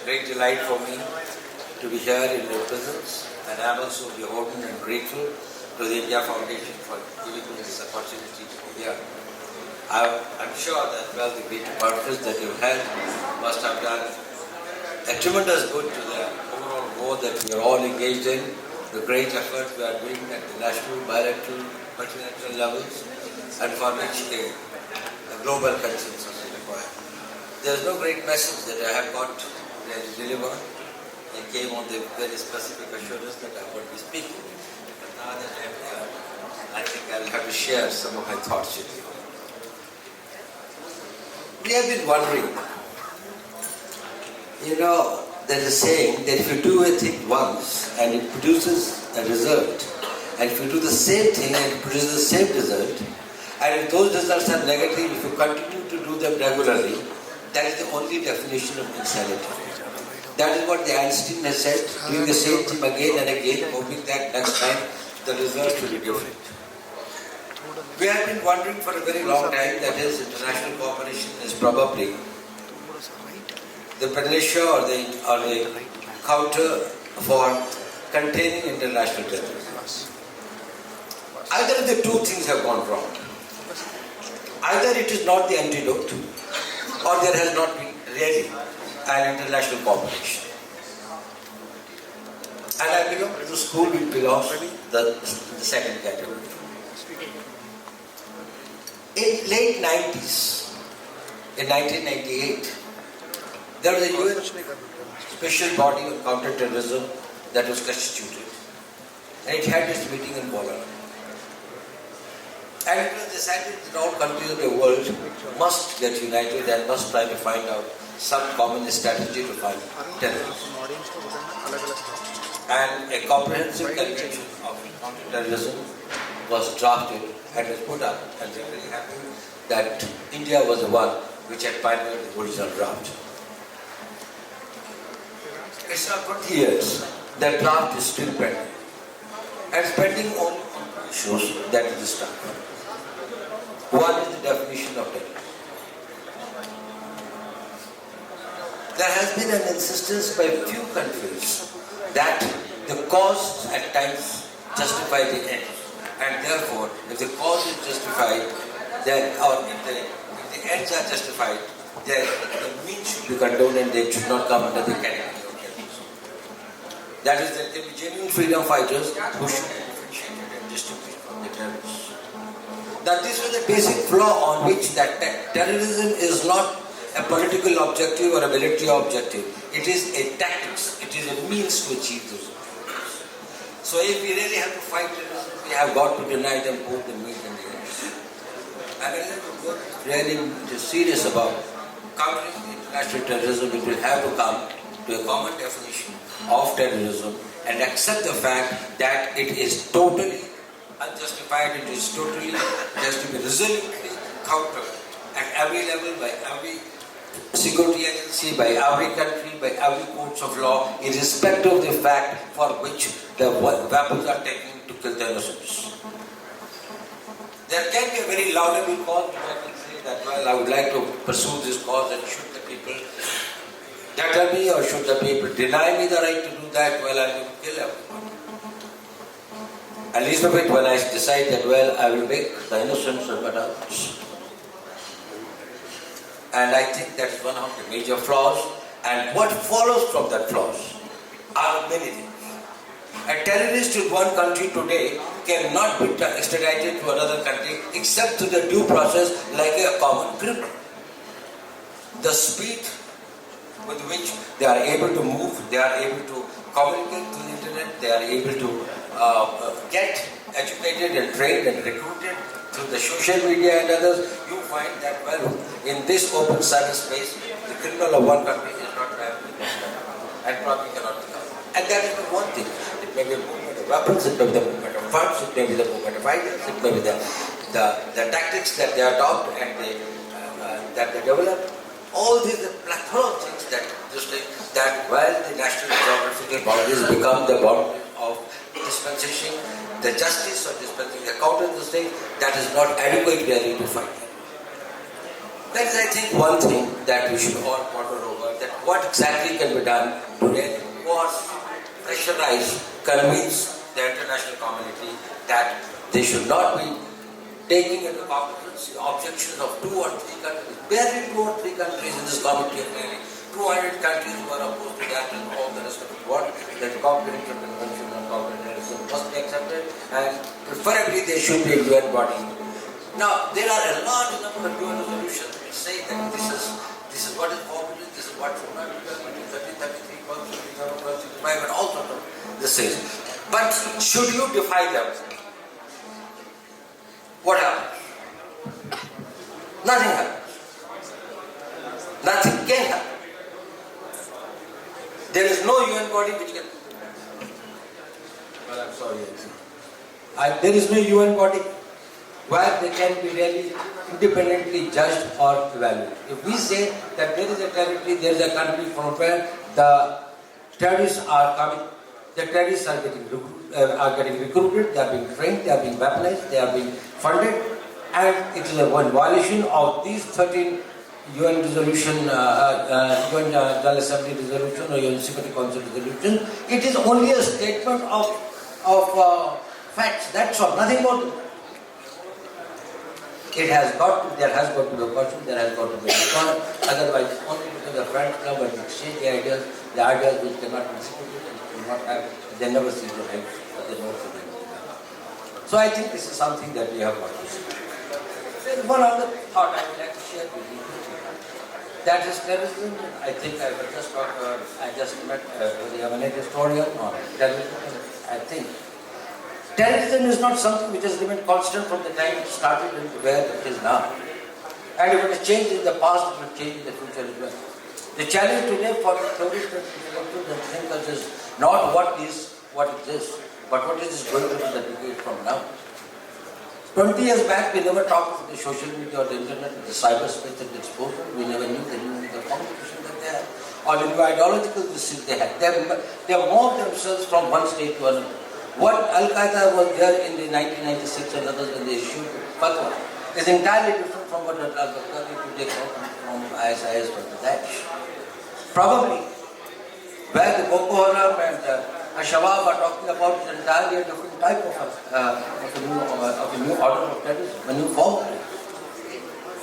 great delight for me to be here in your presence, and I am also beholden and grateful to the India Foundation for giving me this opportunity to be here. I'm sure that, well, the great conference that you had must have done a tremendous good to the overall goal that we are all engaged in, the great effort we are doing at the national, bilateral, multilateral levels, and for which a global consensus is required. There is no great message that I have got to deliver. I came on the very specific assurance that I would be speaking. But now that I am here, I think I will have to share some of my thoughts with you. We have been wondering, there is a saying that if you do a thing once and it produces a result, and if you do the same thing and it produces the same result, and if those results are negative, if you continue to do them regularly, that is the only definition of insanity. That is what the Einstein has said, doing the same thing again and again, hoping that next time the result will be different. We have been wondering for a very long time, that is, international cooperation is probably the panacea or the counter for containing international terrorism. Either of the two things have gone wrong. Either it is not the antidote, or there has not been really an international cooperation. And I belong to the school which belongs to the second category. In late 90s, in 1998, there was a UN special body on counter-terrorism that was constituted. And it had its meeting in Doval. And it was decided that all countries of the world must get united and must try to find out some common strategy to fight terrorism. And a comprehensive convention of counter-terrorism was drafted and was put up, and we are very happy that India was the one which had pioneered the original draft. It's now 20 years. The draft is still pending. And it's pending on issues that is the start. One is the definition of terrorism. There has been an insistence by few countries that the cause at times justify the end. And therefore, if the cause is justified, then, or if the ends are justified, then the means should be condoned and they should not come under the category of terrorism. That is, that there be genuine freedom fighters who should be differentiated and distinguished from the terrorists. That this was the basic flaw on which that terrorism is not a political objective or a military objective. It is a tactics. It is a means to achieve those objectives. So if we really have to fight terrorism, we have got to deny them both the means and the ends. And if we really serious about countering international terrorism, it will have to come to a common definition of terrorism and accept the fact that it is totally unjustified, it is totally, it has to be resolutely countered at every level, by every security agency, by every country, by every courts of law, irrespective of the fact for which the weapons are taken to kill the innocents. There can be a very laudable cause, which I can say that, well, I would like to pursue this cause, and should the people deter me or should the people deny me the right to do that, well, I will kill everyone. At least of it, when I decide that, well, I will make the innocents of others. And I think that is one of the major flaws. And what follows from that flaws are many things. A terrorist in one country today cannot be extradited to another country except through the due process like a common criminal. The speed with which they are able to move, they are able to communicate through the internet, they are able to get educated and trained and recruited through the social media and others, you find that, well, in this open cyberspace, the criminal of one country is not viable and probably cannot be covered. And that is the one thing. It may be the movement of weapons, it may be the movement of funds, it may be the movement of ideas, it may be the tactics that they adopt and that they develop. All these plethora of things that while the national geographical boundaries become the boundaries of dispensation, the justice or dispensing the counter of the state, that is not adequate really to fight. That is, I think, one thing that we should all ponder over, that what exactly can be done to really force, pressurize, convince the international community that they should not be taking into cognizance the objections of 2 or 3 countries, barely 2 or 3 countries in this committee of nearly 200 countries who are opposed to that and all the rest of the world, that the Comprehensive Convention on Counter Terrorism must be accepted, and preferably they should be a UN body. Now, there are a large number of UN resolutions which say that this is what is forbidden, this is what should not be done, 33, 35, and all sorts of this is. But should you defy them, what happens? Nothing happens. Nothing can happen. There is no UN body which can. Well, I'm sorry. There is no UN body where they can be really independently judged or evaluated. If we say that there is a territory, there is a country from where the terrorists are coming, the terrorists are getting recruited, they are being trained, they are being weaponized, they are being funded, and it is a violation of these 13 UN resolution, UN General Assembly resolution or UN Security Council resolution. It is only a statement of facts. That's all. Nothing more than that. There has got to be a question, there has got to be a return. Otherwise, only because the friends club and exchange the ideas which cannot be distributed and do not have, they never see the light, but they never see the light. So I think this is something that we have got to see. There is one other thought I would like to share with you. That is terrorism. I think I just met the eminent historian on terrorism. I think terrorism is not something which has remained constant from the time it started and where it is now. And if it has changed in the past, it will change in the future as well. The challenge today for the theorists and intellectuals and thinkers is not what exists, but what is going to be the decade from now. 20 years back, we never talked about the social media or the internet, the cyberspace at disposal. We never knew the new competition that they had, or the new ideological decisions they had. They moved themselves from one state to another. What Al-Qaeda was there in the 1996 and others when they issued fatwa is entirely different from what Al-Qaeda today from ISIS or the Daesh. Probably, where the Boko Haram and Al-Shabaab are talking about is entirely a different type of a new order of terrorism, a new form.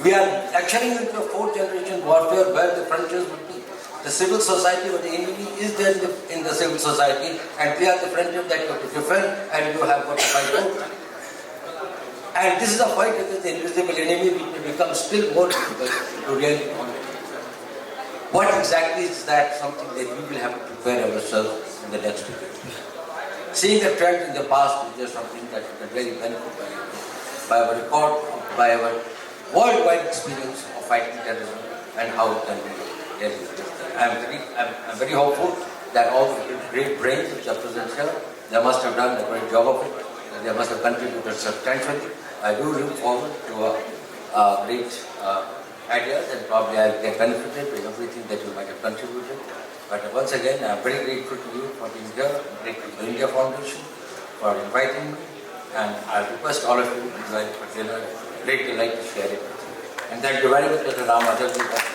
We are actually into a 4th generation warfare where the frontiers would be the civil society, where the enemy is there in the civil society, and they are the frontiers that you have to defend, and you have got to fight out. And this is a fight against the invisible enemy, which will become still more difficult to really combat. What exactly is that? Something that we will have to prepare ourselves in the next decade. Seeing the trend in the past is just something that we can really benefit by our record, by our worldwide experience of fighting terrorism and how it can be realized. I'm very hopeful that all the great brains which are present here, they must have done a great job of it. They must have contributed substantially. I do look forward to a great ideas, and probably I'll get benefited with everything that you might have contributed. But once again, I'm very grateful to you for being here, grateful to India Foundation for inviting me, and I request all of you to join for dinner. Great delight to share it with you. And thank you very much, Mr. Ram Ajit.